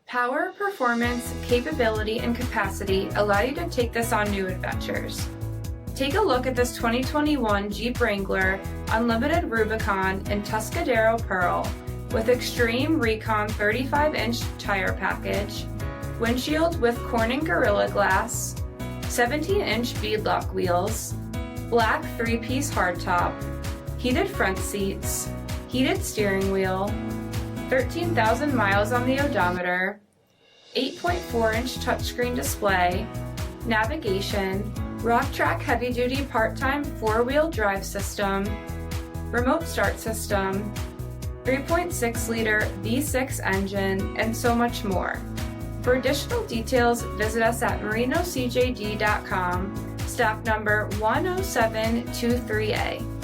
Power, performance, capability, and capacity allow you to take this on new adventures. Take a look at this 2021 Jeep Wrangler Unlimited Rubicon in Tuscadero Pearl with Xtreme Recon 35-inch tire package, windshield with Corning Gorilla Glass, 17-inch beadlock wheels, black 3-piece hardtop, heated front seats, heated steering wheel, 13,000 miles on the odometer, 8.4-inch touchscreen display, navigation, Rock-Track heavy-duty part-time 4-wheel drive system, remote start system, 3.6-liter V6 engine, and so much more. For additional details, visit us at marinocjd.com, stock number 10723A.